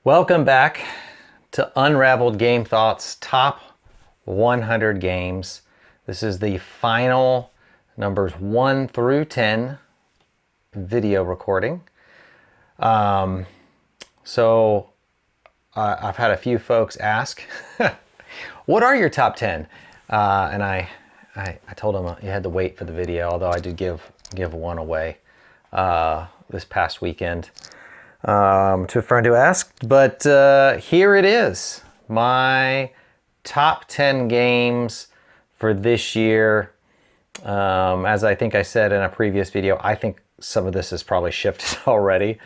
Welcome back to Unraveled Game Thoughts Top 100 Games. This is the final numbers 1 through 10 video recording. I've had a few folks ask, what are your top 10? And I told them you had to wait for the video, although I did give one away this past weekend. To a friend who asked, but here it is, my top 10 games for this year. As I think I said in a previous video, I think some of this is probably shifted already.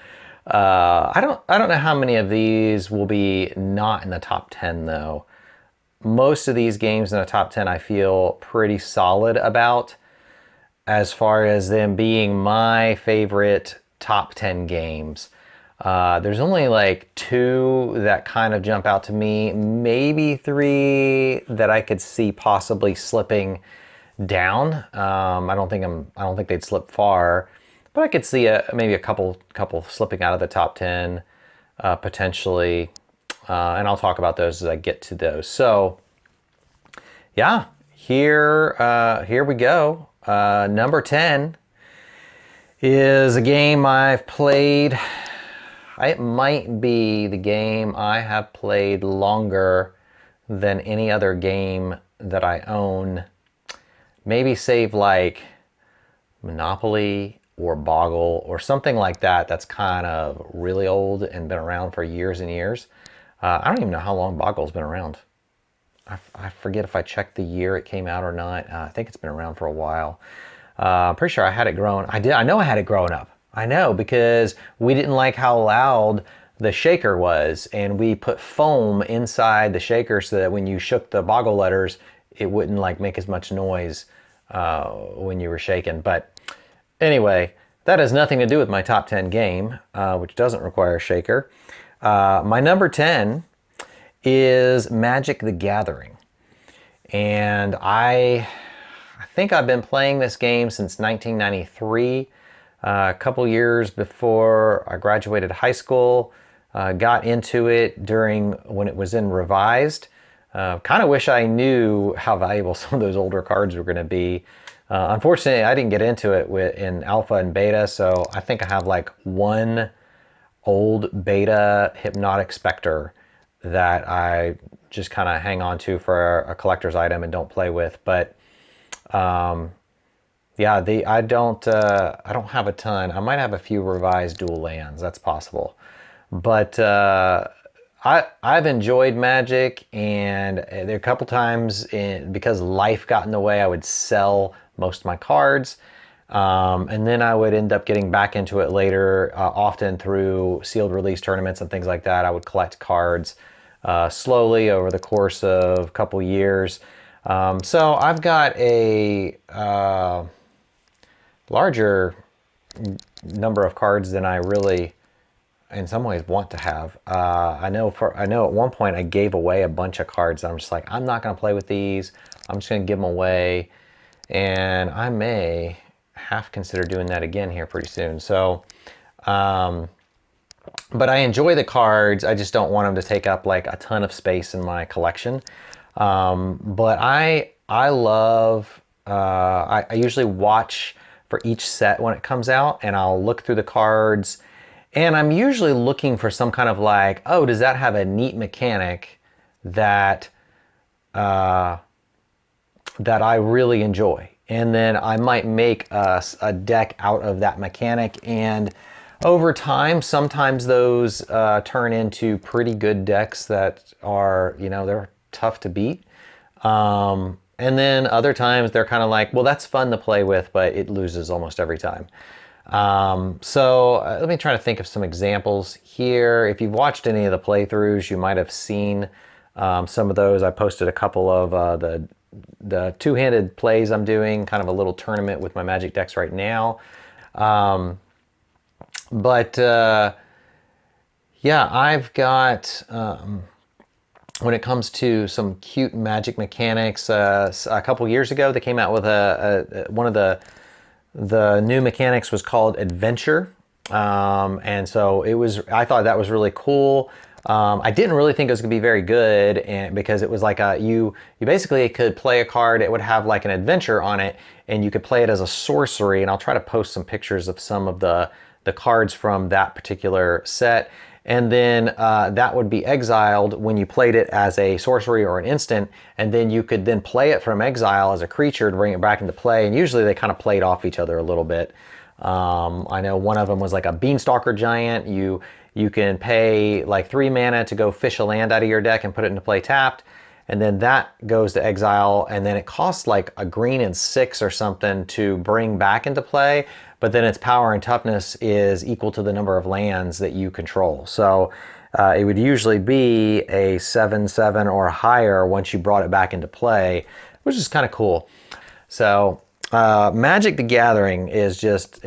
I don't know how many of these will be not in the top 10 though. Most of these games in the top 10 I feel pretty solid about, as far as them being my favorite top 10 games. There's only like 2 that kind of jump out to me, maybe 3 that I could see possibly slipping down. I don't think they'd slip far, but I could see maybe a couple slipping out of the top 10 potentially, and I'll talk about those as I get to those. So yeah, here we go. Number 10 is a game I've played. It might be the game I have played longer than any other game that I own. Maybe save like Monopoly or Boggle or something like that that's kind of really old and been around for years and years. I don't even know how long Boggle's been around. I forget if I checked the year it came out or not. I think it's been around for a while. I'm pretty sure I had it growing. I know I had it growing up. I know, because we didn't like how loud the shaker was, and we put foam inside the shaker so that when you shook the Boggle letters, it wouldn't like make as much noise when you were shaking. But anyway, that has nothing to do with my top 10 game, which doesn't require a shaker. My number 10 is Magic the Gathering. And I think I've been playing this game since 1993. A couple years before I graduated high school. Got into it when it was in Revised. Kind of wish I knew how valuable some of those older cards were going to be. Unfortunately, I didn't get into it in alpha and beta, so I think I have like one old beta Hypnotic Spectre that I just kind of hang on to for a collector's item and don't play with. But yeah, I don't have a ton. I might have a few revised dual lands. That's possible, but I've enjoyed Magic, and there are a couple times because life got in the way, I would sell most of my cards, and then I would end up getting back into it later, often through sealed release tournaments and things like that. I would collect cards slowly over the course of a couple years. So I've got a larger number of cards than I really, in some ways, want to have. I know at one point I gave away a bunch of cards. I'm just like, I'm not going to play with these. I'm just going to give them away, and I may half consider doing that again here pretty soon. So, but I enjoy the cards. I just don't want them to take up like a ton of space in my collection. But I love. I usually watch for each set when it comes out, and I'll look through the cards, and I'm usually looking for some kind of like, oh, does that have a neat mechanic that that I really enjoy? And then I might make a deck out of that mechanic, and over time, sometimes those turn into pretty good decks that are, they're tough to beat. And then other times they're kind of like, well, that's fun to play with, but it loses almost every time. Let me try to think of some examples here. If you've watched any of the playthroughs, you might have seen some of those. I posted a couple of the two-handed plays I'm doing, kind of a little tournament with my Magic decks right now. Yeah, I've got... when it comes to some cute Magic mechanics, a couple years ago they came out with one of the new mechanics was called Adventure, and so I thought that was really cool. I didn't really think it was going to be very good, and because it was like you basically could play a card. It would have like an adventure on it, and you could play it as a sorcery. And I'll try to post some pictures of some of the cards from that particular set. And then that would be exiled when you played it as a sorcery or an instant, and then you could then play it from exile as a creature to bring it back into play. And usually they kind of played off each other a little bit. I know one of them was like a Beanstalker Giant. You can pay like 3 mana to go fish a land out of your deck and put it into play tapped, and then that goes to exile, and then it costs like a green and 6 or something to bring back into play, but then its power and toughness is equal to the number of lands that you control. So it would usually be a 7/7 or higher once you brought it back into play, which is kind of cool. So Magic the Gathering is just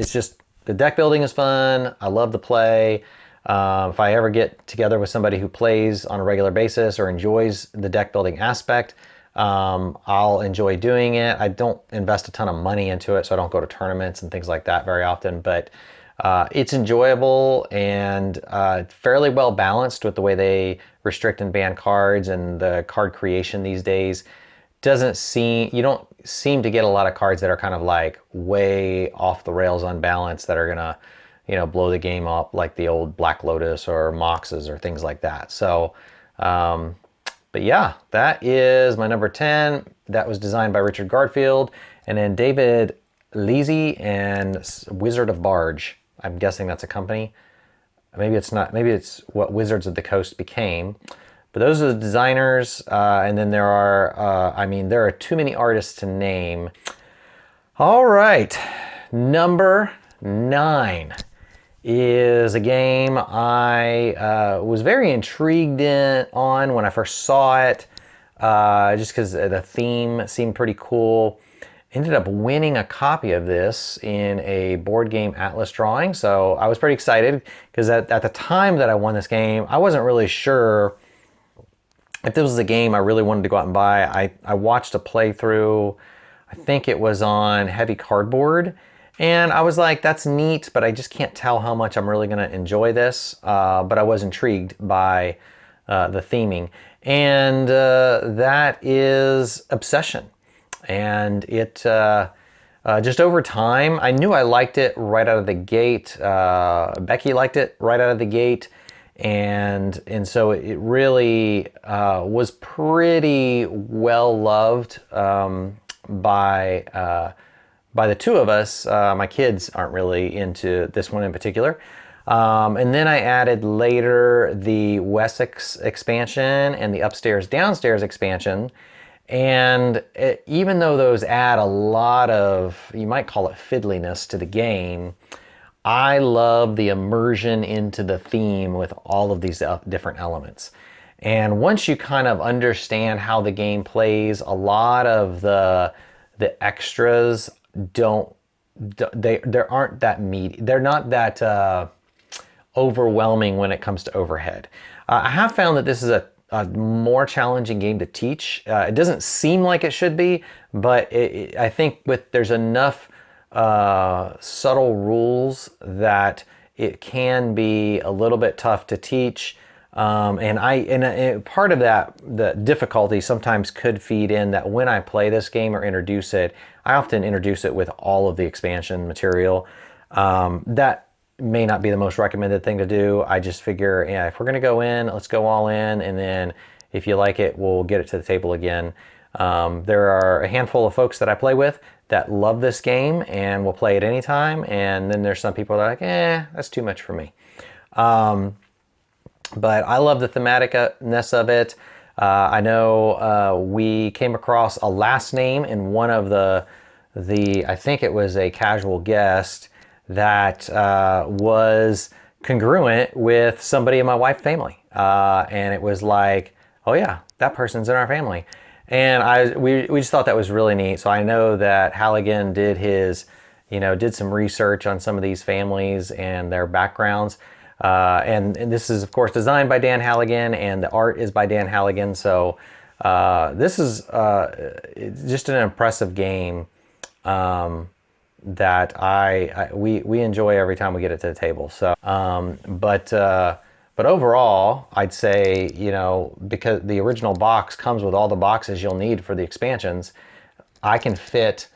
the deck building is fun. I love the play. If I ever get together with somebody who plays on a regular basis or enjoys the deck building aspect, I'll enjoy doing it. I don't invest a ton of money into it, so I don't go to tournaments and things like that very often, but it's enjoyable and fairly well balanced with the way they restrict and ban cards and the card creation these days. You don't seem to get a lot of cards that are kind of like way off the rails unbalanced that are gonna, blow the game up like the old Black Lotus or Moxes or things like that. So, but yeah, that is my number 10. That was designed by Richard Garfield, and then David Leasy and Wizard of Barge. I'm guessing that's a company. Maybe it's not. Maybe it's what Wizards of the Coast became. But those are the designers, and then there are, there are too many artists to name. All right, number 9 is a game I was very intrigued on when I first saw it, just because the theme seemed pretty cool. Ended up winning a copy of this in a board game Atlas drawing, so I was pretty excited because at the time that I won this game, I wasn't really sure if this was a game I really wanted to go out and buy. I watched a playthrough, I think it was on Heavy Cardboard, and I was like, that's neat, but I just can't tell how much I'm really going to enjoy this. But I was intrigued by the theming. And that is Obsession. And it, just over time, I knew I liked it right out of the gate. Becky liked it right out of the gate. And so it really was pretty well loved by the two of us. My kids aren't really into this one in particular. And then I added later the Wessex expansion and the Upstairs Downstairs expansion. And even though those add a lot of, you might call it fiddliness to the game, I love the immersion into the theme with all of these different elements. And once you kind of understand how the game plays, a lot of the extras they aren't that meaty. They're not that overwhelming when it comes to overhead. I have found that this is a more challenging game to teach. It doesn't seem like it should be, but I think there's enough subtle rules that it can be a little bit tough to teach. And part of that, the difficulty sometimes could feed in that when I play this game or introduce it, I often introduce it with all of the expansion material. That may not be the most recommended thing to do. I just figure, yeah, if we're going to go in, let's go all in, and then if you like it, we'll get it to the table again. There are a handful of folks that I play with that love this game and will play it anytime, and then there's some people that are like, that's too much for me. But I love the thematicness of it. I know we came across a last name in one of the I think it was a casual guest that was congruent with somebody in my wife's family. And it was like, oh yeah, that person's in our family. And we just thought that was really neat. So I know that Halligan did some research on some of these families and their backgrounds. And this is, of course, designed by Dan Halligan, and the art is by Dan Halligan. So this is just an impressive game that we enjoy every time we get it to the table. So, but But overall, I'd say, you know, because the original box comes with all the boxes you'll need for the expansions, I can fit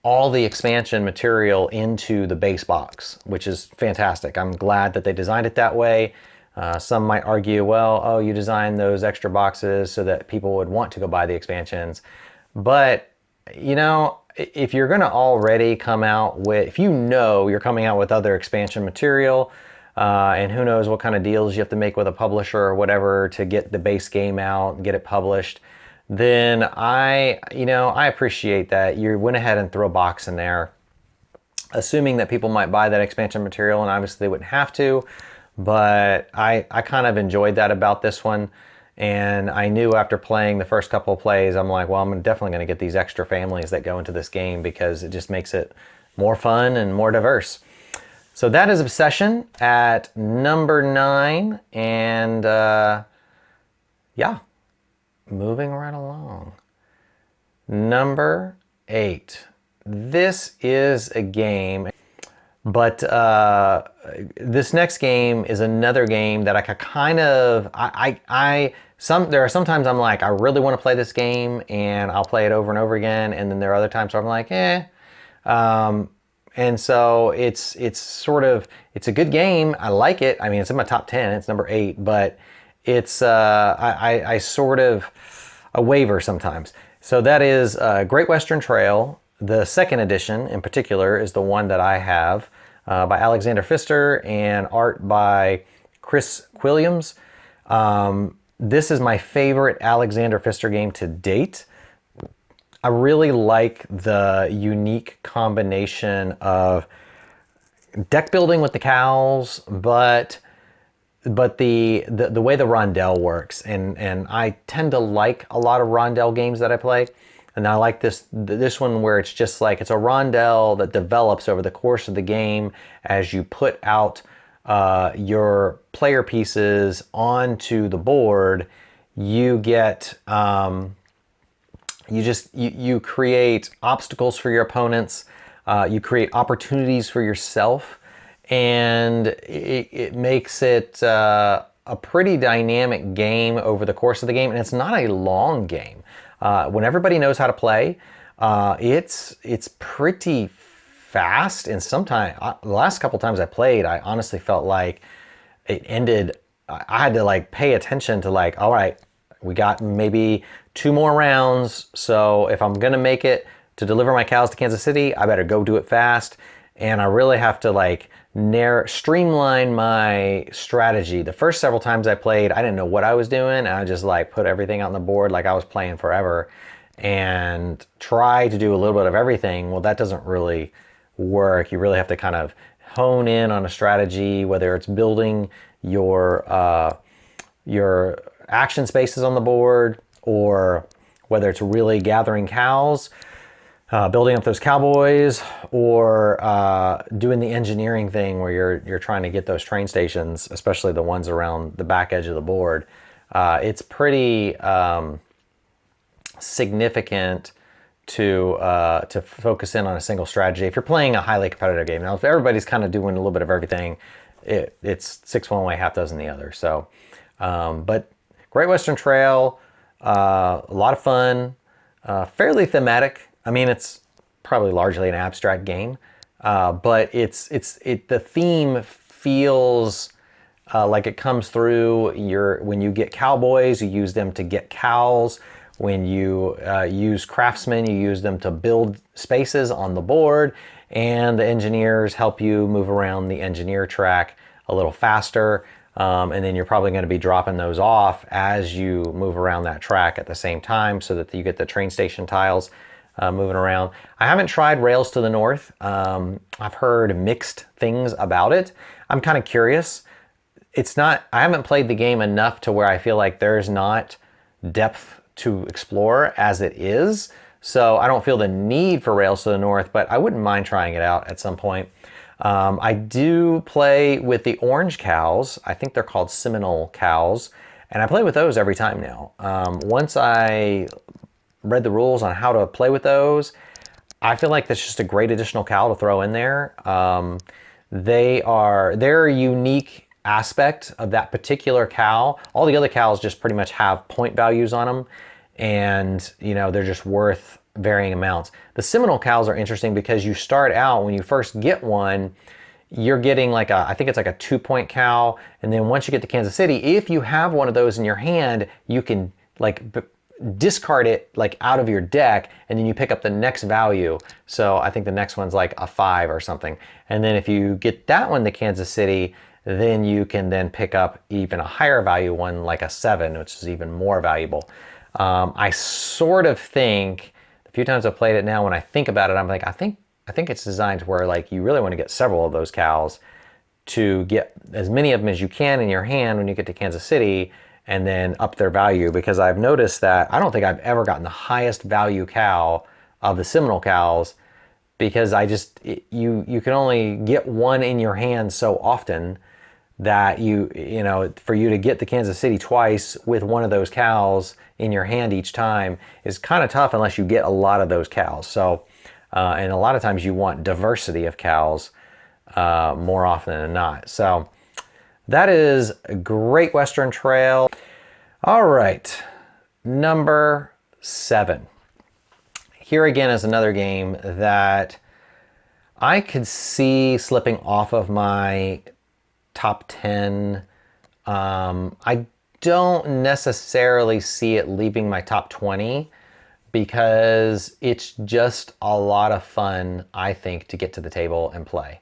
all the expansion material into the base box, which is fantastic. I'm glad that they designed it that way. Some might argue, well, oh, you designed those extra boxes so that people would want to go buy the expansions. But, you know, if you're going to already come out with, if you know you're coming out with other expansion material, and who knows what kind of deals you have to make with a publisher or whatever to get the base game out and get it published, then I appreciate that you went ahead and threw a box in there, assuming that people might buy that expansion material, and obviously they wouldn't have to, but I kind of enjoyed that about this one. And I knew after playing the first couple of plays, I'm like, well, I'm definitely going to get these extra families that go into this game because it just makes it more fun and more diverse. So that is Obsession at number 9. And yeah, moving right along. Number 8. This is a game, but this next game is another game that I could kind of, there are sometimes I'm like, I really want to play this game and I'll play it over and over again. And then there are other times where I'm like, and so it's a good game. I like it. I mean, it's in my top 10. It's number 8, but it's I sort of a waver sometimes. So that is Great Western Trail. The second edition in particular is the one that I have, by Alexander Pfister and art by Chris Williams. This is my favorite Alexander Pfister game to date. I really like the unique combination of deck building with the cows, but the way the rondel works, and I tend to like a lot of rondel games that I play, and I like this one where it's just like it's a rondel that develops over the course of the game as you put out your player pieces onto the board. You get you create obstacles for your opponents, you create opportunities for yourself, and it makes it a pretty dynamic game over the course of the game, and it's not a long game. When everybody knows how to play, it's pretty fast, and sometimes, the last couple times I played, I honestly felt like it ended, I had to like pay attention to like, all right, we got maybe 2 more rounds, so if I'm gonna make it to deliver my cows to Kansas City, I better go do it fast. And I really have to like streamline my strategy. The first several times I played, I didn't know what I was doing. I just like put everything on the board like I was playing forever and try to do a little bit of everything. Well, that doesn't really work. You really have to kind of hone in on a strategy, whether it's building your action spaces on the board, or whether it's really gathering cows, building up those cowboys, or doing the engineering thing where you're trying to get those train stations, especially the ones around the back edge of the board. It's pretty significant to focus in on a single strategy if you're playing a highly competitive game. Now, if everybody's kind of doing a little bit of everything, it's 6 one way, half dozen the other. So, but Great Western Trail, a lot of fun, fairly thematic. I mean, it's probably largely an abstract game, but the theme feels like it comes through. When you get cowboys, you use them to get cows. When you use craftsmen, you use them to build spaces on the board, and the engineers help you move around the engineer track a little faster. And then you're probably going to be dropping those off as you move around that track at the same time, so that you get the train station tiles moving around. I haven't tried Rails to the North. I've heard mixed things about it. I'm kind of curious. I haven't played the game enough to where I feel like there's not depth to explore as it is. So I don't feel the need for Rails to the North, but I wouldn't mind trying it out at some point. I do play with the orange cows. I think they're called Seminole cows, and I play with those every time now. Once I read the rules on how to play with those, I feel like that's just a great additional cow to throw in there. They're unique aspect of that particular cow. All the other cows just pretty much have point values on them, and you know, they're just worth varying amounts. The Seminole cows are interesting because you start out, when you first get one, you're getting like I think it's like a 2-point cow, and then once you get to Kansas City, if you have one of those in your hand, you can like discard it like out of your deck, and then you pick up the next value. So I think the next one's like a 5 or something, and then if you get that one to Kansas City, then you can then pick up even a higher value one like a 7, which is even more valuable. I sort of think, a few times I've played it now, when I think about it, I'm like, I think it's designed to where like you really want to get several of those cows to get as many of them as you can in your hand when you get to Kansas City, and then up their value. Because I've noticed that I don't think I've ever gotten the highest value cow of the Seminole cows, because you can only get one in your hand so often that you know, for you to get to Kansas City twice with one of those cows in your hand each time is kind of tough unless you get a lot of those cows. So, and a lot of times you want diversity of cows more often than not. So that is a Great Western Trail. All right, number 7. Here again is another game that I could see slipping off of my top 10. I don't necessarily see it leaving my top 20, because it's just a lot of fun, I think, to get to the table and play.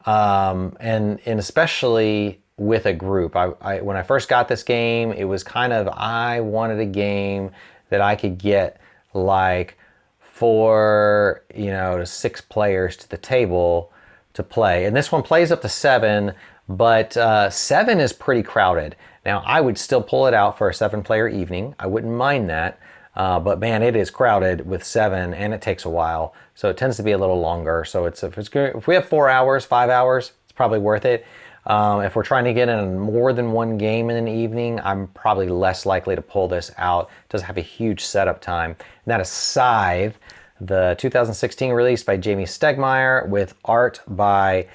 And especially with a group. When I first got this game, it was kind of, I wanted a game that I could get like 4, you know, to 6 players to the table to play. And this one plays up to 7, but 7 is pretty crowded. Now, I would still pull it out for a 7-player evening. I wouldn't mind that. But man, it is crowded with 7, and it takes a while. So it tends to be a little longer. So if we have 4 hours, 5 hours, it's probably worth it. If we're trying to get in more than one game in an evening, I'm probably less likely to pull this out. It does have a huge setup time. And that is Scythe, the 2016 release by Jamie Stegmaier with art by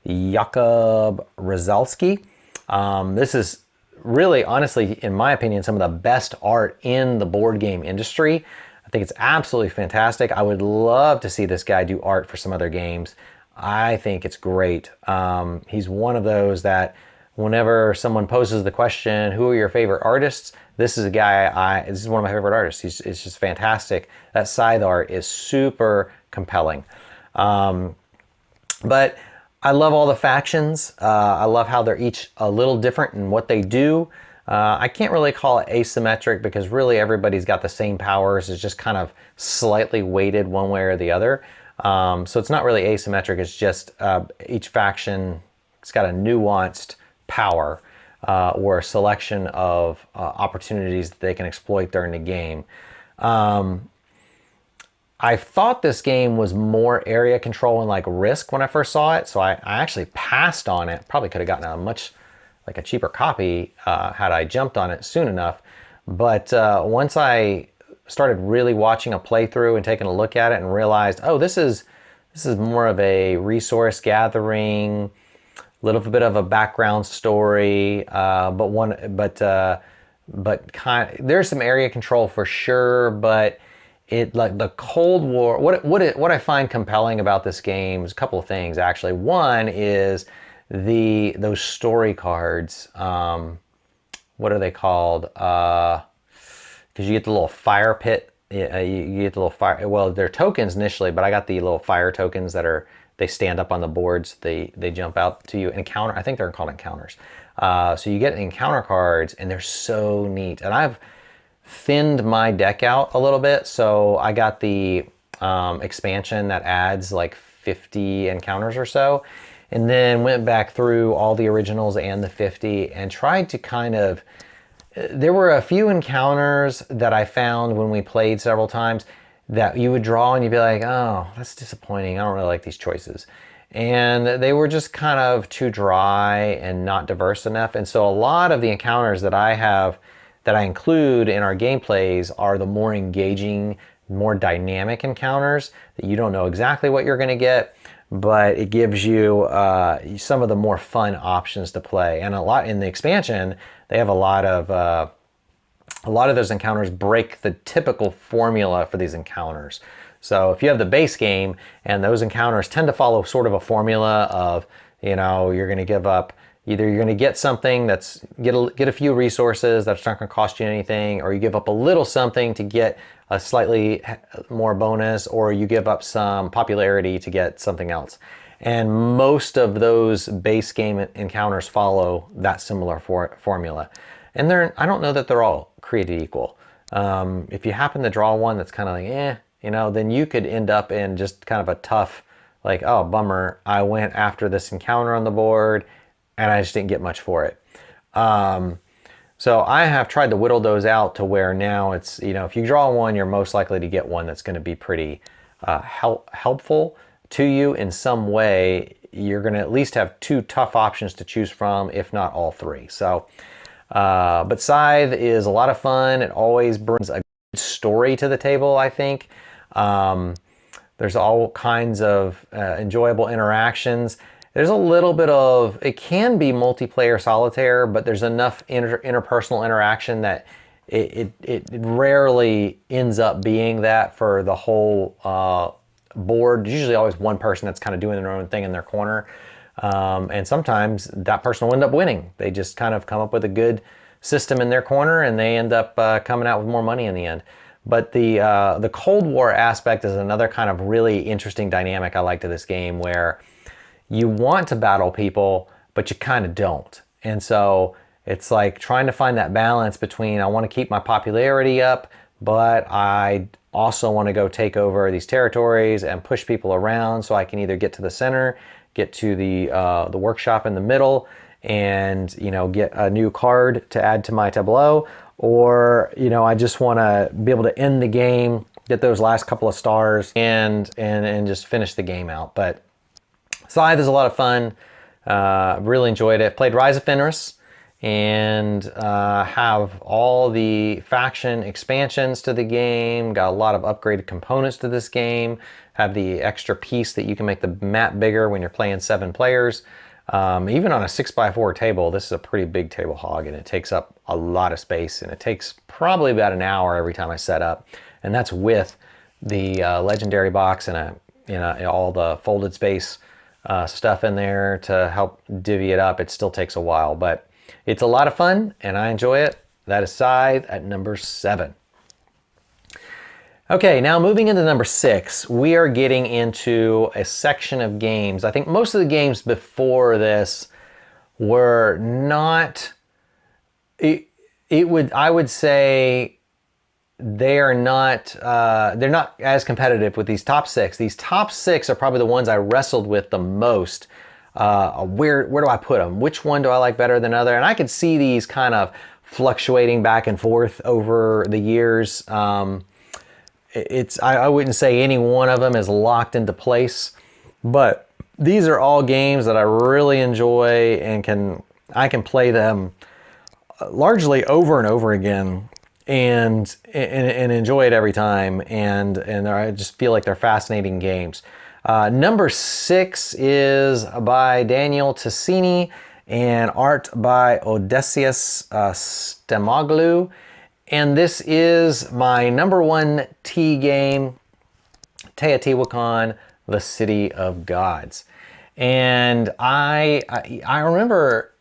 Jakub Ryszalski. This is really, honestly, in my opinion, some of the best art in the board game industry. I think it's absolutely fantastic. I would love to see this guy do art for some other games. I think it's great. He's one of those that whenever someone poses the question, who are your favorite artists? This is a guy, this is one of my favorite artists. It's just fantastic. That Scythe art is super compelling. But I love all the factions. I love how they're each a little different in what they do. I can't really call it asymmetric, because really everybody's got the same powers. It's just kind of slightly weighted one way or the other. So it's not really asymmetric. It's just each faction, it's got a nuanced power or a selection of opportunities that they can exploit during the game. I thought this game was more area control and like Risk when I first saw it, so I actually passed on it. Probably could have gotten a cheaper copy had I jumped on it soon enough. But once I started really watching a playthrough and taking a look at it and realized, oh, this is more of a resource gathering, little bit of a background story, there's some area control for sure, but it, like the Cold War, what I find compelling about this game is a couple of things actually. One is those story cards. What are they called? Because you get the little fire pit. You get the little fire. Well, they're tokens initially, but I got the little fire tokens that they stand up on the boards. They jump out to you. Encounter. I think they're called encounters. So you get encounter cards, and they're so neat. And I've thinned my deck out a little bit, so I got the expansion that adds like 50 encounters or so, and then went back through all the originals and the 50 and tried to kind of, there were a few encounters that I found when we played several times that you would draw and you'd be like, oh, that's disappointing, I don't really like these choices. And they were just kind of too dry and not diverse enough. And so a lot of the encounters that I include in our gameplays are the more engaging, more dynamic encounters that you don't know exactly what you're going to get, but it gives you some of the more fun options to play. And a lot in the expansion, they have a lot of those encounters break the typical formula for these encounters. So if you have the base game and those encounters tend to follow sort of a formula of, you know, you're going to give up, either you're going to get something that's get a few resources that's not going to cost you anything, or you give up a little something to get a slightly more bonus, or you give up some popularity to get something else. And most of those base game encounters follow that similar formula. And I don't know that they're all created equal. If you happen to draw one that's kind of like, you know, then you could end up in just kind of a tough, like, oh, bummer, I went after this encounter on the board and I just didn't get much for it. So I have tried to whittle those out to where now it's, you know, if you draw one, you're most likely to get one that's going to be pretty helpful to you in some way. You're going to at least have two tough options to choose from, if not all three. So, but Scythe is a lot of fun. It always brings a good story to the table, I think. There's all kinds of enjoyable interactions. There's a little bit of, it can be multiplayer solitaire, but there's enough interpersonal interaction that it rarely ends up being that for the whole board. There's usually always one person that's kind of doing their own thing in their corner. And sometimes that person will end up winning. They just kind of come up with a good system in their corner and they end up coming out with more money in the end. But the Cold War aspect is another kind of really interesting dynamic I like to this game, where you want to battle people, but you kind of don't. And so it's like trying to find that balance between, I want to keep my popularity up, but I also want to go take over these territories and push people around so I can either get to the center, get to the workshop in the middle, and, you know, get a new card to add to my tableau, or, you know, I just want to be able to end the game, get those last couple of stars, and just finish the game out. But Scythe is a lot of fun. Really enjoyed it. Played Rise of Fenris, and have all the faction expansions to the game. Got a lot of upgraded components to this game. Have the extra piece that you can make the map bigger when you're playing 7 players. Even on a 6x4 table, this is a pretty big table hog, and it takes up a lot of space, and it takes probably about an hour every time I set up. And that's with the legendary box and all the folded space stuff in there to help divvy it up. It still takes a while, but it's a lot of fun and I enjoy it. That is Scythe at number 7. Okay, now moving into number 6, we are getting into a section of games. I think most of the games before this were not, I would say they're not as competitive with these top 6. These top 6 are probably the ones I wrestled with the most. Where do I put them? Which one do I like better than other? And I could see these kind of fluctuating back and forth over the years. I wouldn't say any one of them is locked into place, but these are all games that I really enjoy, and I can play them largely over and over again and enjoy it every time, and I just feel like they're fascinating games. Number 6 is by Daniel Tassini and art by Odysseus Stemoglu. And this is my number 1 T game, Teotihuacan, the City of Gods. And I remember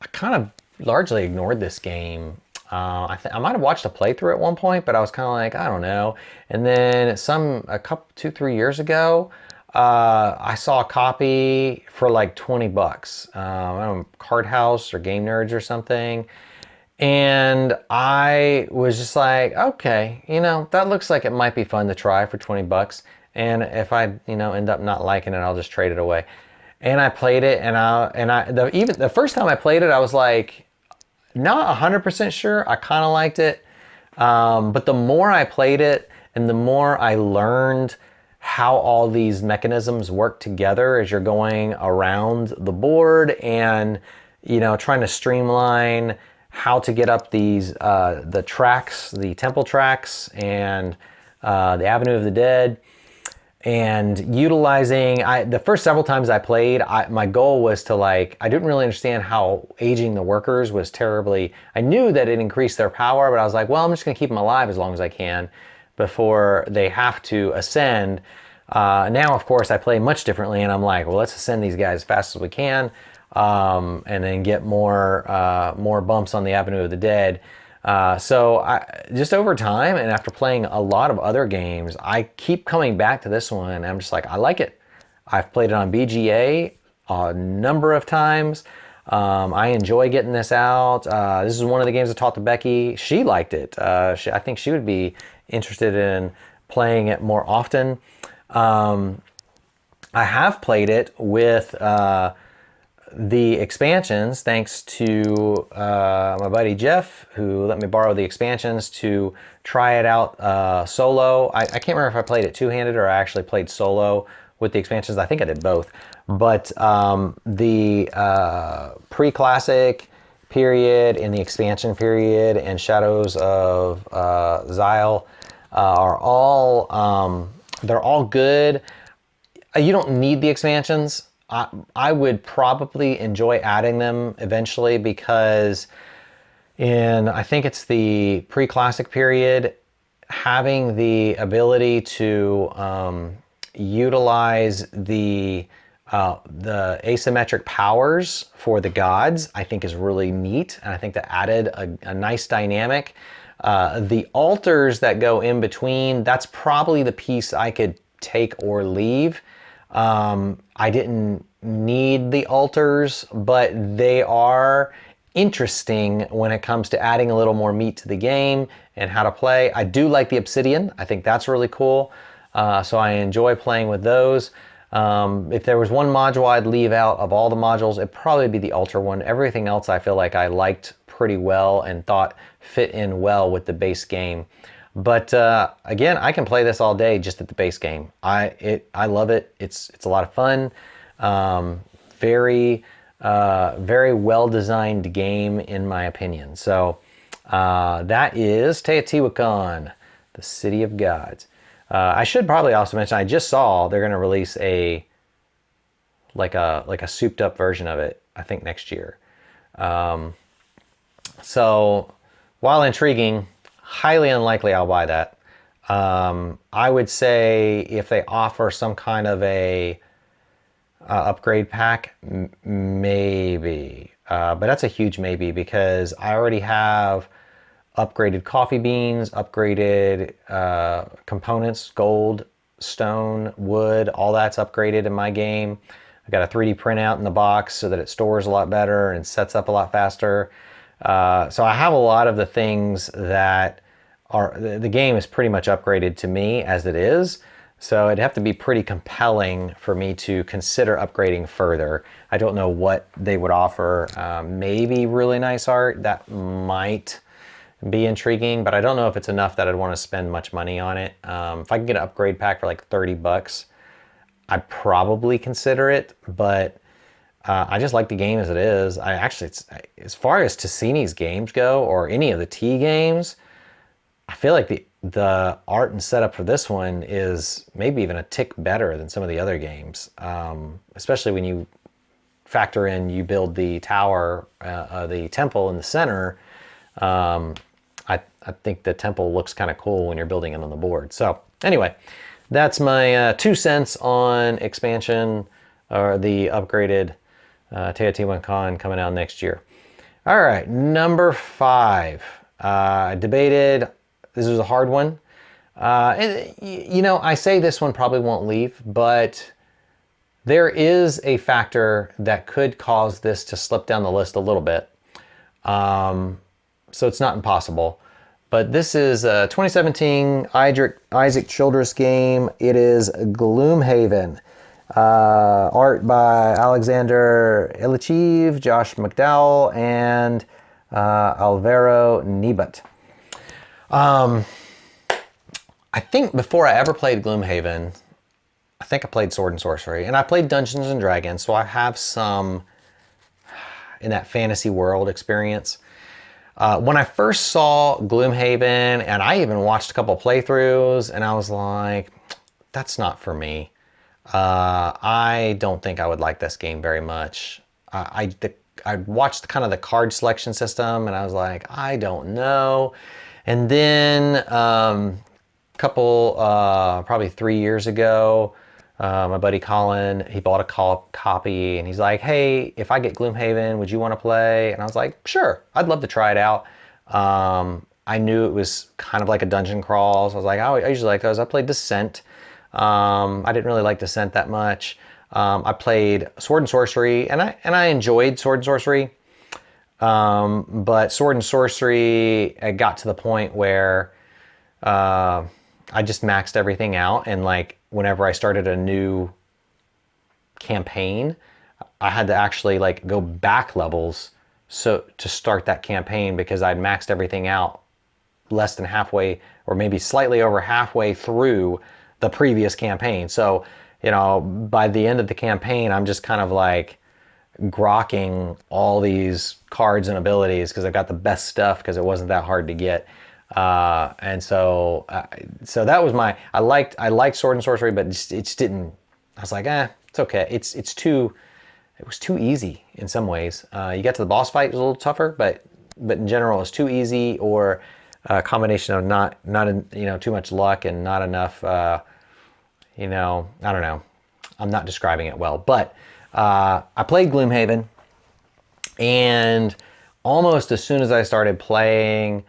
I kind of largely ignored this game. I might have watched a playthrough at one point, but I was kind of like, I don't know. And then 2-3 years ago, I saw a copy for like 20 bucks. I don't know, Card House or Game Nerds or something. And I was just like, okay, you know, that looks like it might be fun to try for 20 bucks. And if I, you know, end up not liking it, I'll just trade it away. And I played it, and even the first time I played it, I was like, not 100% sure. I kind of liked it. But the more I played it and the more I learned how all these mechanisms work together as you're going around the board and, you know, trying to streamline how to get up these, the tracks, the temple tracks and the Avenue of the Dead. and utilizing, the first several times I played, my goal was to like, I didn't really understand how aging the workers was terribly, I knew that it increased their power, but I was like, well, I'm just gonna keep them alive as long as I can before they have to ascend. Now, of course, I play much differently, and I'm like, well, let's ascend these guys as fast as we can, and then get more bumps on the Avenue of the Dead. So just over time, and after playing a lot of other games, I keep coming back to this one, and I'm just like, I like it. I've played it on BGA a number of times. I enjoy getting this out. This is one of the games I taught to Becky. She liked it. I think she would be interested in playing it more often. I have played it with the expansions, thanks to my buddy Jeff, who let me borrow the expansions to try it out solo. I can't remember if I played it two-handed or I actually played solo with the expansions. I think I did both. But the pre-classic period and the expansion period and Shadows of Xyle are all they're all good. You don't need the expansions. I would probably enjoy adding them eventually, because I think it's the pre-classic period, having the ability to utilize the asymmetric powers for the gods, I think is really neat, and I think that added a nice dynamic. The altars that go in between, that's probably the piece I could take or leave. I didn't need the altars, but they are interesting when it comes to adding a little more meat to the game and how to play. I do like the obsidian. I think that's really cool. So I enjoy playing with those. If there was one module I'd leave out of all the modules, it'd probably be the altar one. Everything else I feel like I liked pretty well and thought fit in well with the base game. But again, I can play this all day just at the base game. I love it. It's a lot of fun. Very well designed game in my opinion. So that is Teotihuacan, the City of Gods. I should probably also mention, I just saw they're going to release a souped up version of it, I think next year. So while intriguing, highly unlikely I'll buy that. I would say if they offer some kind of a upgrade pack, maybe. But that's a huge maybe, because I already have upgraded coffee beans, upgraded components, gold, stone, wood, all that's upgraded in my game. I got a 3D printout in the box so that it stores a lot better and sets up a lot faster. So I have a lot of the things that are, the game is pretty much upgraded to me as it is. So it'd have to be pretty compelling for me to consider upgrading further. I don't know what they would offer. Maybe really nice art. That might be intriguing, but I don't know if it's enough that I'd want to spend much money on it. If I can get an upgrade pack for like 30 bucks, I'd probably consider it, but I just like the game as it is. I actually, as far as Tassini's games go, or any of the T games, I feel like the art and setup for this one is maybe even a tick better than some of the other games, especially when you factor in you build the tower, the temple in the center. I think the temple looks kind of cool when you're building it on the board. So anyway, that's my 2 cents on expansion, or the upgraded Teotihuacan coming out next year. All right, number 5. I debated. This was a hard one. And, you know, I say this one probably won't leave, but there is a factor that could cause this to slip down the list a little bit. So it's not impossible. But this is a 2017 Isaac Childress game. It is Gloomhaven. Art by Alexander Ilichev, Josh McDowell, and Alvaro Nebat. I think before I ever played Gloomhaven, I think I played Sword and Sorcery, and I played Dungeons and Dragons, so I have some in that fantasy world experience. When I first saw Gloomhaven, and I even watched a couple playthroughs, and I was like, that's not for me. I don't think I would like this game very much. I watched kind of the card selection system, and I was like, I don't know. And then probably 3 years ago, my buddy Colin, he bought a copy, and he's like, hey, if I get Gloomhaven, would you want to play? And I was like, sure, I'd love to try it out. I knew it was kind of like a dungeon crawl, so I was like, I usually like those. I played Descent. I didn't really like Descent that much. I played Sword and Sorcery, and I enjoyed Sword and Sorcery. But Sword and Sorcery, it got to the point where I just maxed everything out, and like whenever I started a new campaign, I had to actually like go back levels to start that campaign, because I'd maxed everything out less than halfway, or maybe slightly over halfway through the previous campaign. So, you know, by the end of the campaign, I'm just kind of like grokking all these cards and abilities because I've got the best stuff, because it wasn't that hard to get. And so that was I liked Sword and Sorcery, but it just didn't. I was like, it's okay. It was too easy in some ways. You get to the boss fight, it was a little tougher, but in general, it's too easy, or a combination of not too much luck and not enough. I don't know. I'm not describing it well, but I played Gloomhaven, and almost as soon as I started playing,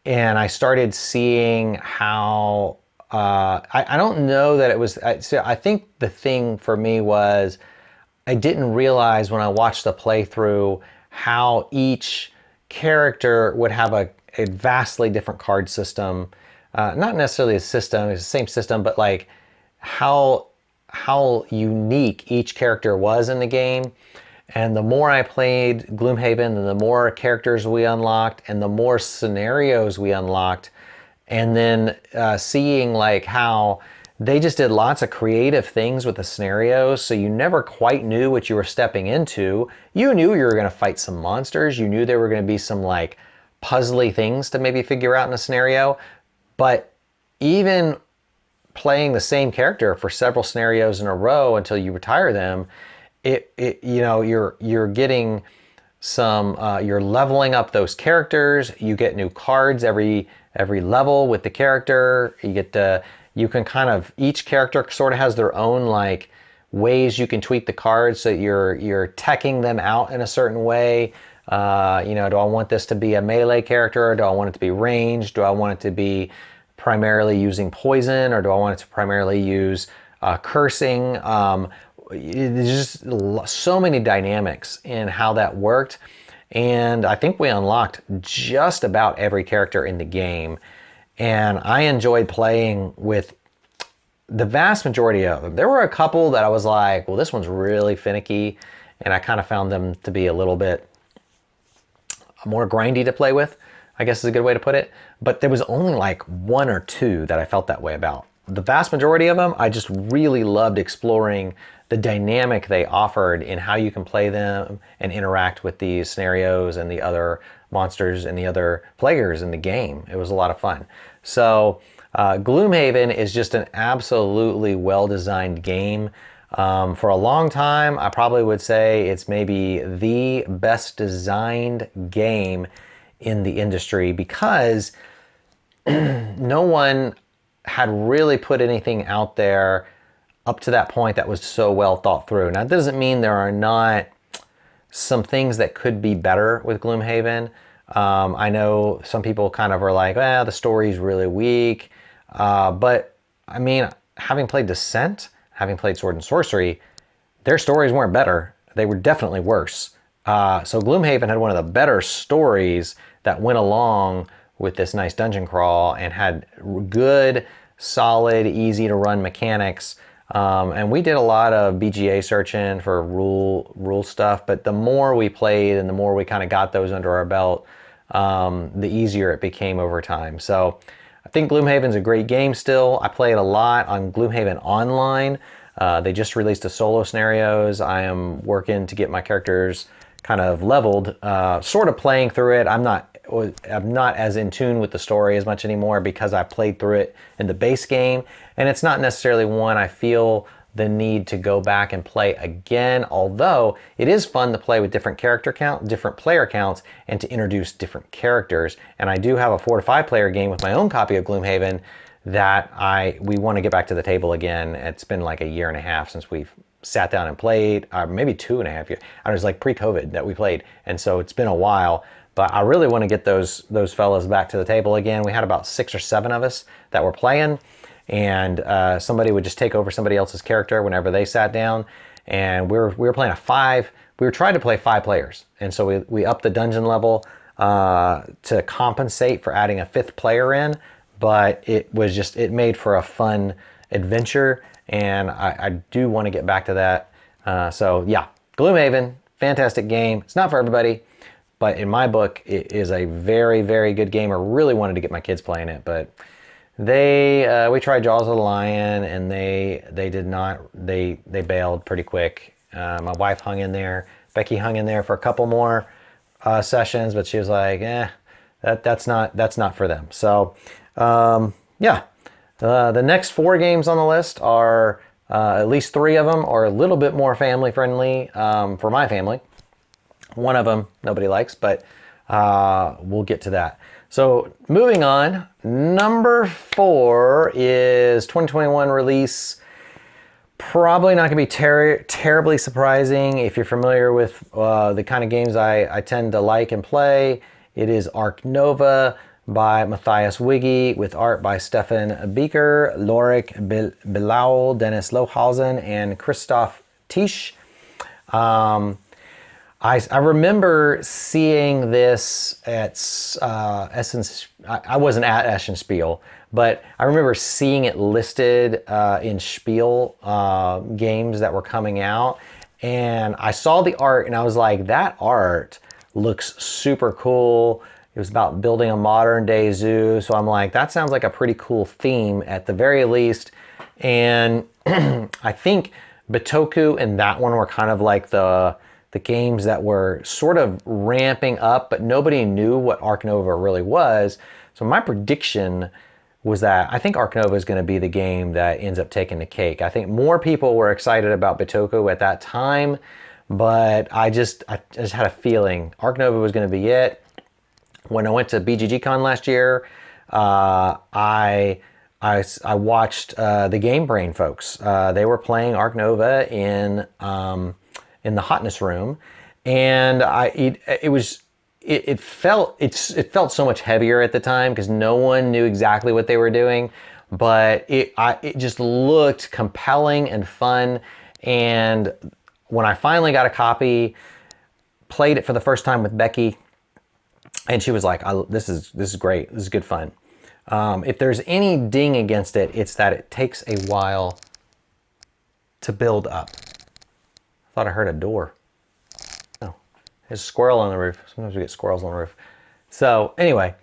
and I started seeing how I don't know that it was. I think the thing for me was I didn't realize when I watched the playthrough how each character would have a vastly different card system. Not necessarily a system, it's the same system, but like how unique each character was in the game. And the more I played Gloomhaven, the more characters we unlocked, and the more scenarios we unlocked. And then seeing like how they just did lots of creative things with the scenarios, so you never quite knew what you were stepping into. You knew you were going to fight some monsters. You knew there were going to be some like puzzly things to maybe figure out in a scenario. But even playing the same character for several scenarios in a row until you retire them, you're getting some, you're leveling up those characters. You get new cards every level with the character. You can kind of, each character sort of has their own like ways you can tweak the cards, so you're teching them out in a certain way. Do I want this to be a melee character, or do I want it to be ranged? Do I want it to be primarily using poison, or do I want it to primarily use cursing? There's just so many dynamics in how that worked. And I think we unlocked just about every character in the game. And I enjoyed playing with the vast majority of them. There were a couple that I was like, well, this one's really finicky. And I kind of found them to be a little bit more grindy to play with, I guess is a good way to put it. But there was only like one or two that I felt that way about. The vast majority of them, I just really loved exploring the dynamic they offered in how you can play them and interact with these scenarios and the other monsters and the other players in the game. It was a lot of fun. So Gloomhaven is just an absolutely well-designed game. For a long time, I probably would say it's maybe the best designed game in the industry, because no one had really put anything out there up to that point that was so well thought through. Now, that doesn't mean there are not some things that could be better with Gloomhaven. I know some people kind of are like, the story's really weak. But I mean, having played Descent, having played Sword and Sorcery, their stories weren't better. They were definitely worse. So Gloomhaven had one of the better stories that went along with this nice dungeon crawl and had good, solid, easy to run mechanics. And we did a lot of BGA searching for rule stuff, but the more we played and the more we kind of got those under our belt, the easier it became over time. So I think Gloomhaven's a great game still. I play it a lot on Gloomhaven Online. They just released a solo scenarios. I am working to get my characters kind of leveled, sort of playing through it. I'm not I'm not as in tune with the story as much anymore because I played through it in the base game, and it's not necessarily one I feel the need to go back and play again, although it is fun to play with different player counts, and to introduce different characters. And I do have a 4 to 5 player game with my own copy of Gloomhaven that we want to get back to the table again. It's been like a year and a half since we've sat down and played, maybe 2.5 years. I was like pre-COVID that we played, and so it's been a while. But I really want to get those fellas back to the table again. We had about 6 or 7 of us that were playing, and somebody would just take over somebody else's character whenever they sat down. And we were playing a 5. We were trying to play 5 players, and so we upped the dungeon level to compensate for adding a 5th player in. But it made for a fun adventure, and I do want to get back to that. So yeah, Gloomhaven, fantastic game. It's not for everybody, but in my book, it is a very, very good game. I really wanted to get my kids playing it, but we tried Jaws of the Lion, and they did not. They bailed pretty quick. My wife hung in there. Becky hung in there for a couple more sessions, but she was like, that's not for them. So yeah, the next 4 games on the list are at least 3 of them are a little bit more family friendly for my family. One of them nobody likes, but we'll get to that. So moving on, number 4 is 2021 release. Probably not going to be terribly surprising if you're familiar with the kind of games I tend to like and play. It is Ark Nova by Matthias Wiggy, with art by Stefan Beeker, Lorik Bilal, Dennis Lohausen, and Christoph Tisch. I remember seeing this at Essence. I wasn't at Essen Spiel, but I remember seeing it listed in Spiel games that were coming out, and I saw the art and I was like, that art looks super cool. It was about building a modern day zoo, so I'm like, that sounds like a pretty cool theme at the very least. And I think Bitoku and that one were kind of like the games that were sort of ramping up, but nobody knew what Ark Nova really was. So my prediction was that I think Ark Nova is going to be the game that ends up taking the cake. I think more people were excited about Bitoku at that time, but I just had a feeling Ark Nova was going to be it. When I went to BGG-Con last year, I watched the Game Brain folks. They were playing Ark Nova in the hotness room, and it felt so much heavier at the time because no one knew exactly what they were doing, but it just looked compelling and fun. And when I finally got a copy, played it for the first time with Becky, and she was like, this is great, this is good fun. If there's any ding against it, it's that it takes a while to build up. I thought I heard a door. Oh, there's a squirrel on the roof. Sometimes we get squirrels on the roof. So anyway,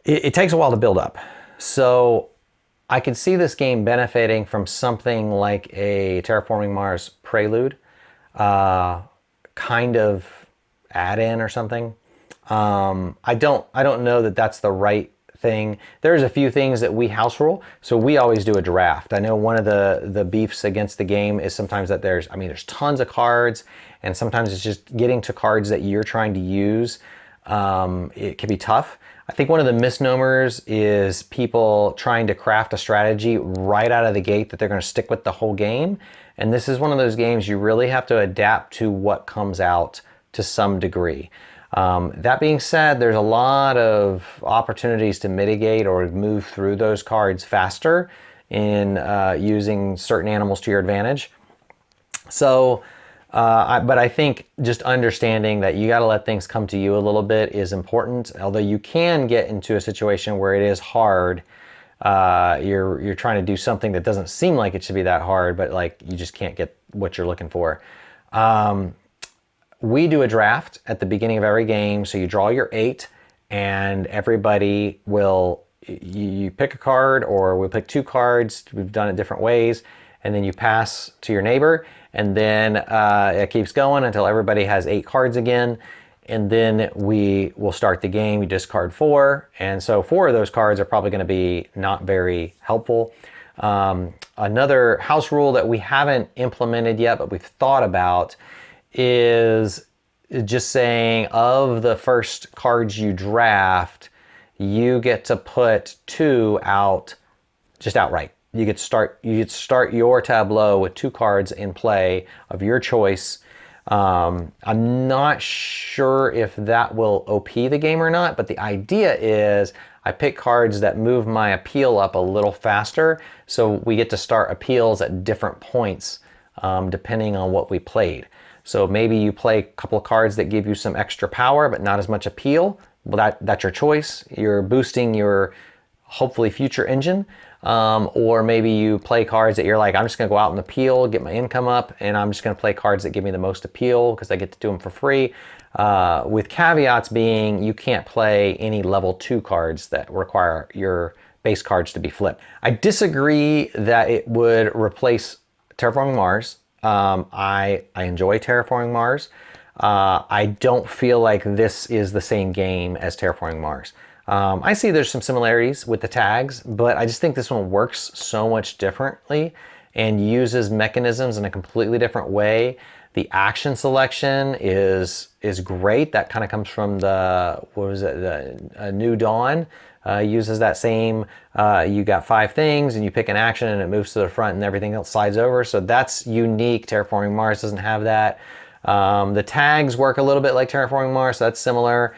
it takes a while to build up. So I could see this game benefiting from something like a Terraforming Mars Prelude, kind of add-in or something. I don't know that that's the right thing. There's a few things that we house rule, so we always do a draft. I know one of the beefs against the game is sometimes that there's tons of cards, and sometimes it's just getting to cards that you're trying to use. It can be tough. I think one of the misnomers is people trying to craft a strategy right out of the gate that they're going to stick with the whole game. And this is one of those games you really have to adapt to what comes out to some degree. That being said, there's a lot of opportunities to mitigate or move through those cards faster in using certain animals to your advantage. So, but I think just understanding that you got to let things come to you a little bit is important. Although you can get into a situation where it is hard. You're trying to do something that doesn't seem like it should be that hard, but like you just can't get what you're looking for. We do a draft at the beginning of every game, so you draw your 8, and everybody will, you pick a card, or we'll pick 2 cards. We've done it different ways, and then you pass to your neighbor, and then it keeps going until everybody has 8 cards again. and then we will start the game. You discard 4, and so 4 of those cards are probably going to be not very helpful. Another house rule that we haven't implemented yet, but we've thought about, is just saying of the first cards you draft, you get to put 2 out just outright. You get to start your tableau with 2 cards in play of your choice. I'm not sure if that will OP the game or not, but the idea is I pick cards that move my appeal up a little faster, so we get to start appeals at different points depending on what we played. So maybe you play a couple of cards that give you some extra power but not as much appeal. Well, that's your choice. You're boosting your hopefully future engine. Or maybe you play cards that you're like, I'm just going to go out and appeal, get my income up, and I'm just going to play cards that give me the most appeal because I get to do them for free. With caveats being you can't play any level 2 cards that require your base cards to be flipped. I disagree that it would replace Terraforming Mars. I enjoy Terraforming Mars. I don't feel like this is the same game as Terraforming Mars. I see there's some similarities with the tags, but I just think this one works so much differently and uses mechanisms in a completely different way. The action selection is great. That kind of comes from the, what was it, the New Dawn. Uses that same, you got 5 things and you pick an action and it moves to the front and everything else slides over. So that's unique. Terraforming Mars doesn't have that. The tags work a little bit like Terraforming Mars, so that's similar.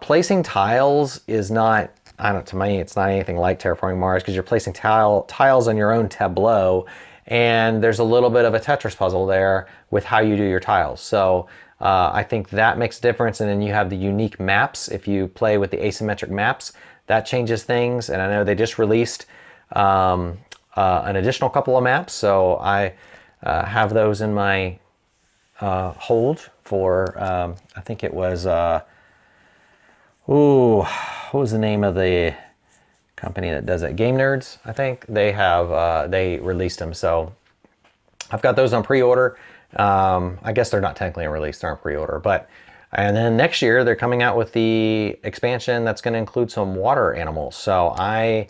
Placing tiles is not, to me, it's not anything like Terraforming Mars because you're placing tiles on your own tableau, and there's a little bit of a Tetris puzzle there with how you do your tiles. So I think that makes a difference, and then you have the unique maps. If you play with the asymmetric maps, that changes things, and I know they just released an additional couple of maps, so I have those in my hold for, I think it was... what was the name of the company that does it? Game Nerds, I think. They released them, so I've got those on pre-order. I guess they're not technically released, they're on pre-order, and then next year they're coming out with the expansion that's going to include some water animals. So I'll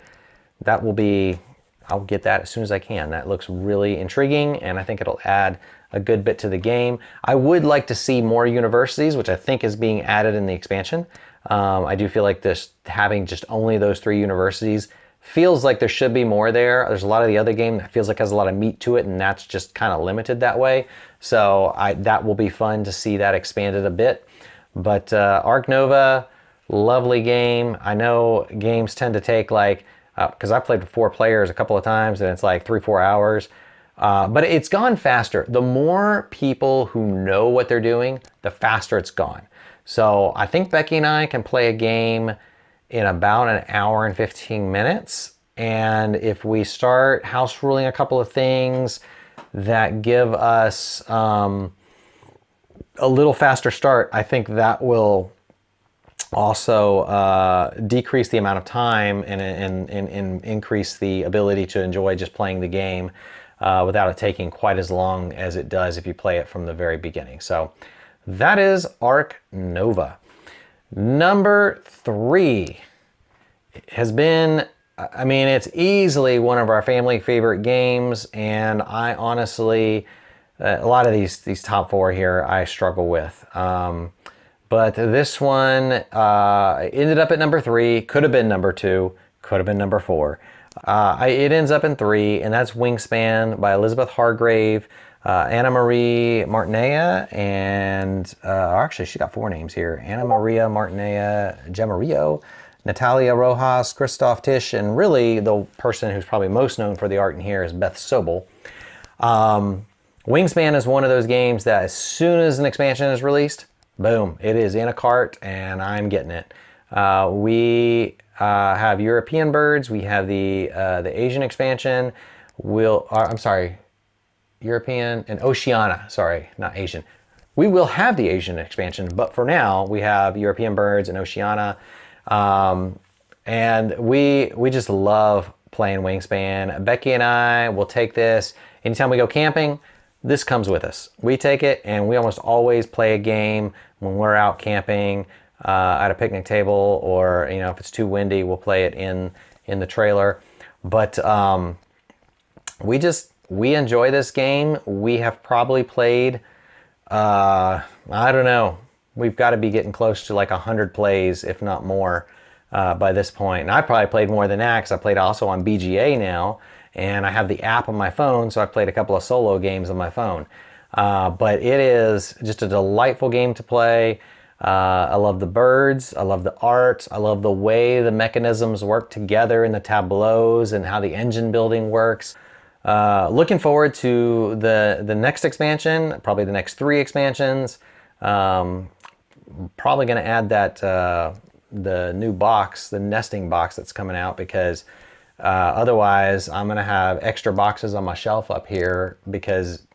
get that as soon as I can. That looks really intriguing, and I think it'll add a good bit to the game. I would like to see more universities, which I think is being added in the expansion. I do feel like having just only those 3 universities feels like there should be more there. There's a lot of the other game that feels like has a lot of meat to it, and that's just kind of limited that way. So that will be fun to see that expanded a bit. But Ark Nova, lovely game. I know games tend to take like, because I played with 4 players a couple of times, and it's like 3-4 hours. But it's gone faster. The more people who know what they're doing, the faster it's gone. So I think Becky and I can play a game in about an hour and 15 minutes. And if we start house ruling a couple of things that give us a little faster start, I think that will also decrease the amount of time and increase the ability to enjoy just playing the game without it taking quite as long as it does if you play it from the very beginning. So that is Ark Nova. Number 3 has been, I mean, it's easily one of our family favorite games, and I honestly, a lot of these top 4 here I struggle with. But this one ended up at number 3, could have been number 2, could have been number 4. It ends up in 3, and that's Wingspan by Elizabeth Hargrave, Anna Marie Martinea, and actually she got 4 names here. Anna Maria Martinea Gemarillo, Natalia Rojas, Christoph Tisch, and really the person who's probably most known for the art in here is Beth Sobel. Wingspan is one of those games that as soon as an expansion is released, boom, it is in a cart and I'm getting it. We have European birds, we have the Asian expansion, I'm sorry, European and Oceania, sorry, not Asian. We will have the Asian expansion, but for now we have European birds and Oceania. And we just love playing Wingspan. Becky and I will take this anytime we go camping. This comes with us. We take it and we almost always play a game when we're out camping at a picnic table, or if it's too windy, we'll play it in the trailer. But we enjoy this game. We have probably played, I don't know, we've got to be getting close to like 100 plays, if not more, by this point. And I probably played more than that, because I played also on BGA now, and I have the app on my phone, so I played a couple of solo games on my phone. But it is just a delightful game to play. I love the birds, I love the art, I love the way the mechanisms work together in the tableaus and how the engine building works. Looking forward to the next expansion, probably the next 3 expansions. Probably going to add that the new box, the nesting box that's coming out, because otherwise I'm going to have extra boxes on my shelf up here, because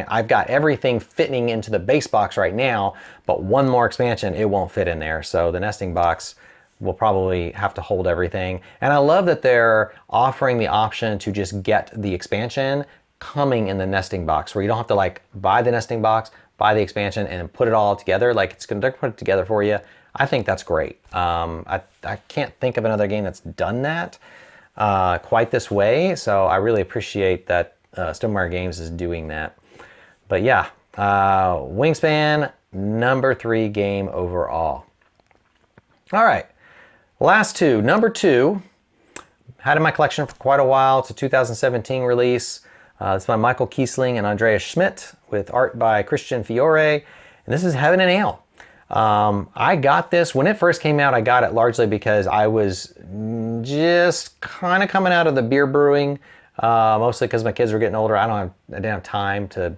I've got everything fitting into the base box right now, but one more expansion, it won't fit in there. So the nesting box will probably have to hold everything. And I love that they're offering the option to just get the expansion coming in the nesting box, where you don't have to like buy the nesting box, buy the expansion, and put it all together. Like, it's going to put it together for you. I think that's great. I can't think of another game that's done that quite this way. So I really appreciate that Stonemaier Games is doing that. But yeah, Wingspan, number 3 game overall. All right, last 2. Number 2, had in my collection for quite a while. It's a 2017 release. It's by Michael Kiesling and Andreas Schmidt, with art by Christian Fiore. And this is Heaven and Ale. I got this when it first came out. I got it largely because I was just kind of coming out of the beer brewing, mostly because my kids were getting older. I didn't have time to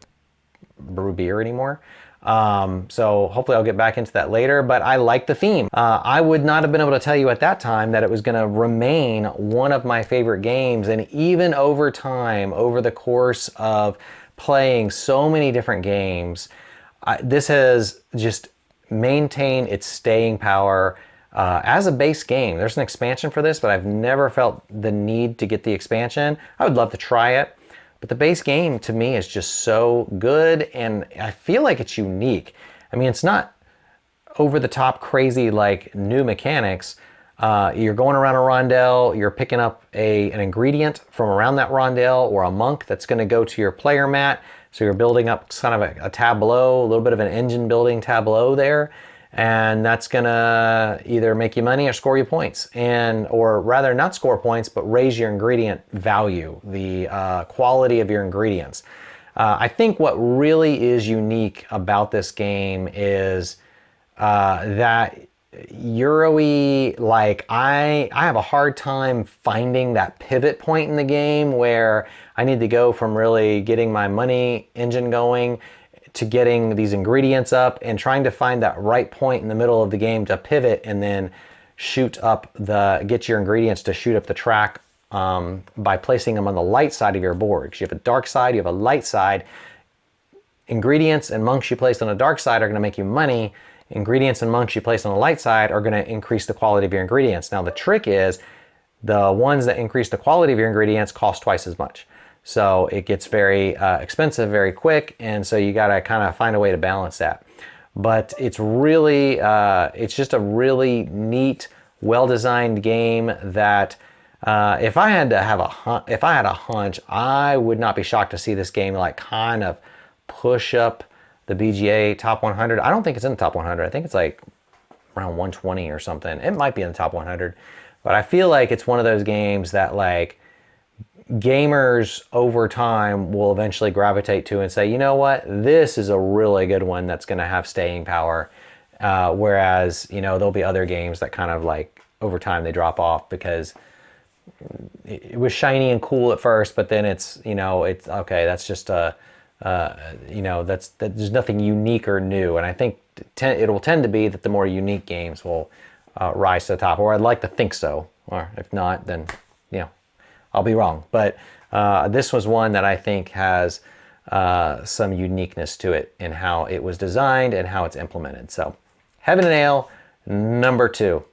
brew beer anymore. So hopefully I'll get back into that later, but I like the theme. I would not have been able to tell you at that time that it was going to remain one of my favorite games. And even over time, over the course of playing so many different games, this has just maintained its staying power as a base game. There's an expansion for this, but I've never felt the need to get the expansion. I would love to try it, but the base game to me is just so good, and I feel like it's unique. I mean, it's not over the top crazy like new mechanics. You're going around a rondel, you're picking up an ingredient from around that rondel, or a monk that's going to go to your player mat. So you're building up kind of a tableau, a little bit of an engine building tableau there. And that's going to either make you money or score you points. Or rather, not score points, but raise your ingredient value, the quality of your ingredients. I think what really is unique about this game is that Euro-y, like I have a hard time finding that pivot point in the game where I need to go from really getting my money engine going to getting these ingredients up, and trying to find that right point in the middle of the game to pivot and then get your ingredients to shoot up the track by placing them on the light side of your board. Because you have a dark side, you have a light side. Ingredients and monks you place on the dark side are going to make you money. Ingredients and monks you place on the light side are going to increase the quality of your ingredients. Now the trick is, the ones that increase the quality of your ingredients cost twice as much. So it gets very expensive very quick, and so you got to kind of find a way to balance that. But it's really, it's just a really neat, well-designed game that if I had a hunch, I would not be shocked to see this game like kind of push up the BGA top 100. I don't think it's in the top 100. I think it's like around 120 or something. It might be in the top 100, but I feel like it's one of those games that like gamers over time will eventually gravitate to and say, you know what, this is a really good one that's going to have staying power. Whereas, there'll be other games that kind of like over time they drop off because it was shiny and cool at first, but then it's okay, that's just there's nothing unique or new. And I think it will tend to be that the more unique games will rise to the top, or I'd like to think so. Or if not, then I'll be wrong. But this was one that I think has some uniqueness to it in how it was designed and how it's implemented. So Heaven and Ale, number 2.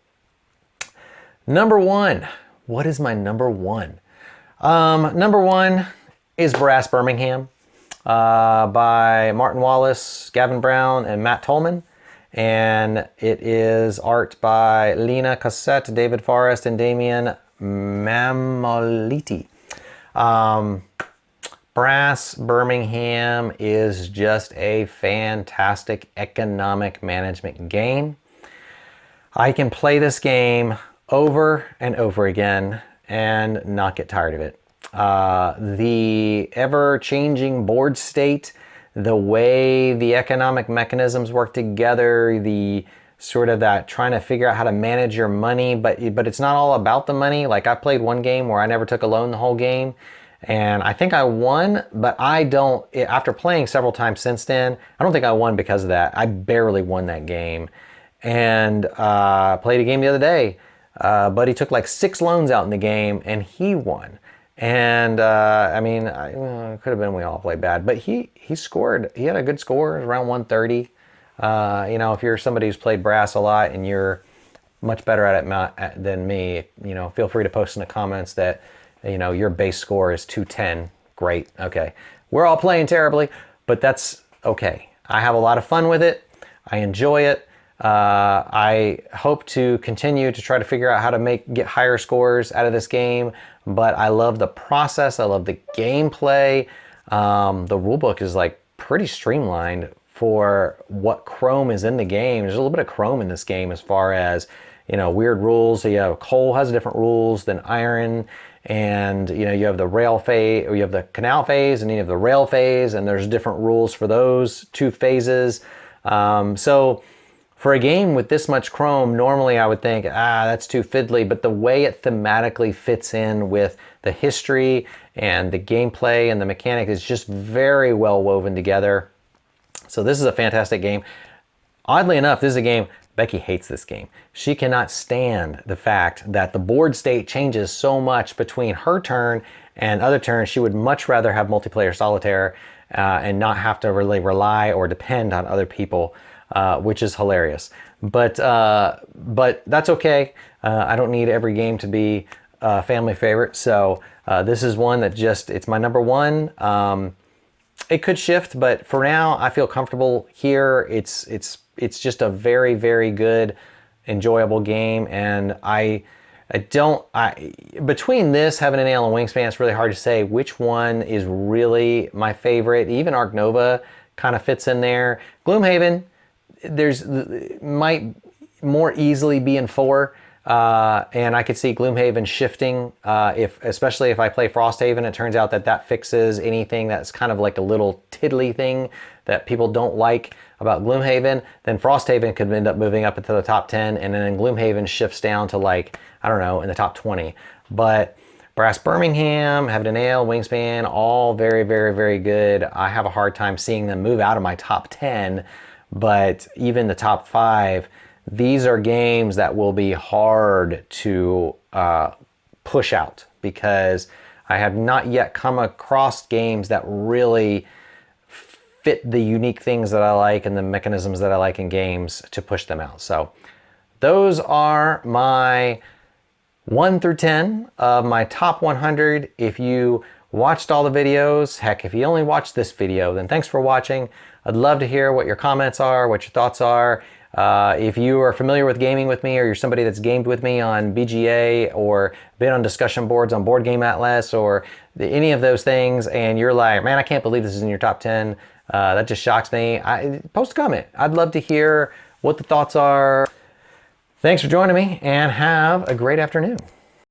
Number 1. What is my number 1? Number 1 is Brass Birmingham by Martin Wallace, Gavin Brown, and Matt Tolman. and it is art by Lena Cassette, David Forrest, and Damian Mamoliti. Brass Birmingham is just a fantastic economic management game. I can play this game over and over again and not get tired of it. The ever-changing board state, the way the economic mechanisms work together, the sort of that trying to figure out how to manage your money, but it's not all about the money. Like, I played one game where I never took a loan the whole game, and I think I won, but I don't, after playing several times since then, I don't think I won because of that. I barely won that game. And played a game the other day. Buddy took like 6 loans out in the game, and he won. And I mean, it could have been we all played bad, but he scored. He had a good score, around 130. You know, if you're somebody who's played brass a lot and you're much better at it than me, you know, feel free to post in the comments that, you know, your base score is 210. Great. Okay. We're all playing terribly, but that's okay. I have a lot of fun with it. I enjoy it. I hope to continue to try to figure out how to get higher scores out of this game, but I love the process. I love the gameplay. The rulebook is like pretty streamlined for what Chrome is in the game. There's a little bit of Chrome in this game as far as, you know, weird rules. So, you know, coal has different rules than iron, and, you know, you have the rail phase, or you have the canal phase, and you have the rail phase, and there's different rules for those 2 phases. So for a game with this much Chrome, normally I would think, that's too fiddly, but the way it thematically fits in with the history and the gameplay and the mechanic is just very well woven together. So this is a fantastic game. Oddly enough, this is a game, Becky hates this game. She cannot stand the fact that the board state changes so much between her turn and other turns. She would much rather have multiplayer solitaire and not have to really rely or depend on other people. Which is hilarious, but that's okay. I don't need every game to be a family favorite, so this is one that it's my number one. It could shift, but for now I feel comfortable here. It's just a very, very good, enjoyable game, and between this, Heaven and Nail, and Wingspan, it's really hard to say which one is really my favorite. Even Ark Nova kind of fits in there. Gloomhaven, might more easily be in 4, and I could see Gloomhaven shifting especially if I play Frosthaven. It turns out that fixes anything that's kind of like a little tiddly thing that people don't like about Gloomhaven. Then Frosthaven could end up moving up into the top 10, and then Gloomhaven shifts down to, like, I don't know, in the top 20. But Brass Birmingham, Heaven and Nail, Wingspan, all very, very, very good. I have a hard time seeing them move out of my top 10. But even the top 5, these are games that will be hard to push out, because I have not yet come across games that really fit the unique things that I like and the mechanisms that I like in games to push them out. So those are my 1 through 10 of my top 100. If you watched all the videos, heck, if you only watched this video, then thanks for watching. I'd love to hear what your comments are, what your thoughts are. If you are familiar with gaming with me, or you're somebody that's gamed with me on BGA or been on discussion boards on Board Game Atlas or any of those things, and you're like, man, I can't believe this is in your top 10. That just shocks me. Post a comment. I'd love to hear what the thoughts are. Thanks for joining me, and have a great afternoon.